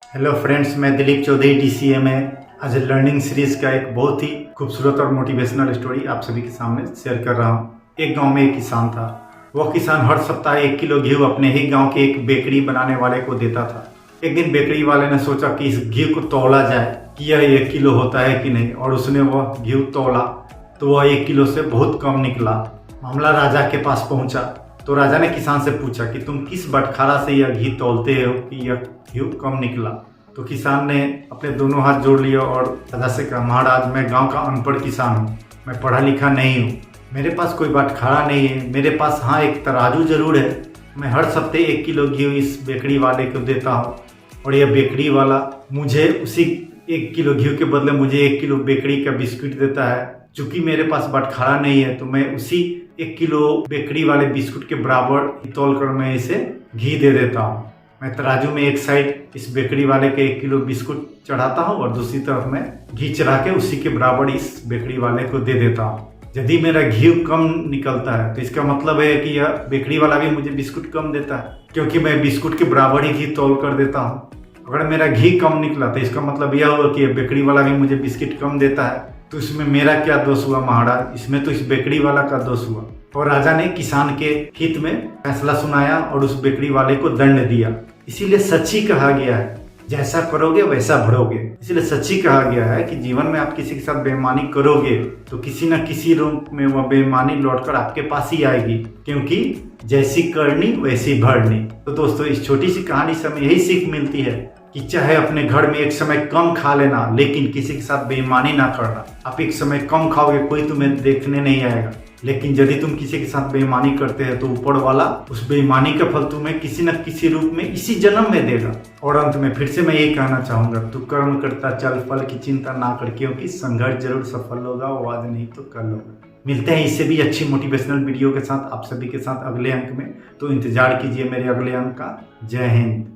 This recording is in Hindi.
हेलो फ्रेंड्स, मैं दिलीप चौधरी DCA में आज लर्निंग सीरीज का एक बहुत ही खूबसूरत और मोटिवेशनल स्टोरी आप सभी के सामने शेयर कर रहा हूँ। एक गांव में एक किसान था। वह किसान हर सप्ताह 1 किलो घी अपने ही गांव के एक बेकरी बनाने वाले को देता था। एक दिन बेकरी वाले ने सोचा कि इस घी को तौला जाए कि यह 1 किलो होता है कि नहीं, और उसने वह घी तौला तो वह 1 किलो से बहुत कम निकला। मामला राजा के पास पहुंचा तो राजा ने किसान से पूछा कि तुम किस बटखारा से यह घी तौलते हो कि यह घी कम निकला। तो किसान ने अपने दोनों हाथ जोड़ लिए और राजा से कहा, महाराज, मैं गांव का अनपढ़ किसान हूँ, मैं पढ़ा लिखा नहीं हूँ, मेरे पास कोई बटखारा नहीं है। मेरे पास हाँ एक तराजू जरूर है। मैं हर सप्ते 1 किलो घी इस बेकरी वाले को देता हूँ और यह बेकरी वाला मुझे उसी 1 किलो घी के बदले मुझे 1 किलो बेकरी का बिस्कुट देता है। चूंकि मेरे पास बटखारा नहीं है तो मैं उसी 1 किलो बेकरी वाले बिस्कुट के बराबर तौल कर मैं इसे घी दे देता हूँ। मैं तराजू में एक साइड इस बेकरी वाले के 1 किलो बिस्कुट चढ़ाता हूँ और दूसरी तरफ मैं घी चढ़ा के उसी के बराबर इस बेकरी वाले को दे देता हूँ। यदि मेरा घी कम निकलता है तो इसका मतलब है कि यह बेकरी वाला भी मुझे बिस्कुट कम देता है, क्योंकि मैं बिस्कुट के बराबर ही घी तौल कर देता हूँ। अगर मेरा घी कम निकला तो इसका मतलब यह हुआ कि बेकरी वाला भी मुझे बिस्किट कम देता है। तो इसमें मेरा क्या दोष हुआ महाराज? इसमें तो इस बेकरी वाला का दोष हुआ। और राजा ने किसान के हित में फैसला सुनाया और उस बेकरी वाले को दंड दिया। इसीलिए सच ही कहा गया है, जैसा करोगे वैसा भरोगे। इसीलिए सच ही कहा गया है कि जीवन में आप किसी के साथ बेईमानी करोगे तो किसी न किसी रूप में वह बेईमानी लौटकर आपके पास ही आएगी, क्योंकि जैसी करनी वैसी भरनी। तो दोस्तों, इस छोटी सी कहानी से हमें यही सीख मिलती है कि चाहे अपने घर में एक समय कम खा लेना, लेकिन किसी के साथ बेईमानी ना करना। आप एक समय कम खाओगे, कोई तुम्हें देखने नहीं आएगा, लेकिन यदि तुम किसी के साथ बेईमानी करते हैं तो ऊपर वाला उस बेईमानी का फल तुम्हें किसी न किसी रूप में इसी जन्म में देगा। और अंत में फिर से मैं यही कहना चाहूंगा, तू कर्म करता चल, फल की चिंता ना कर, क्योंकि संघर्ष जरूर सफल होगा, वो आज नहीं तो कल होगा। मिलते हैं इससे भी अच्छी मोटिवेशनल वीडियो के साथ आप सभी के साथ अगले अंक में। तो इंतजार कीजिए मेरे अगले अंक का। जय हिंद।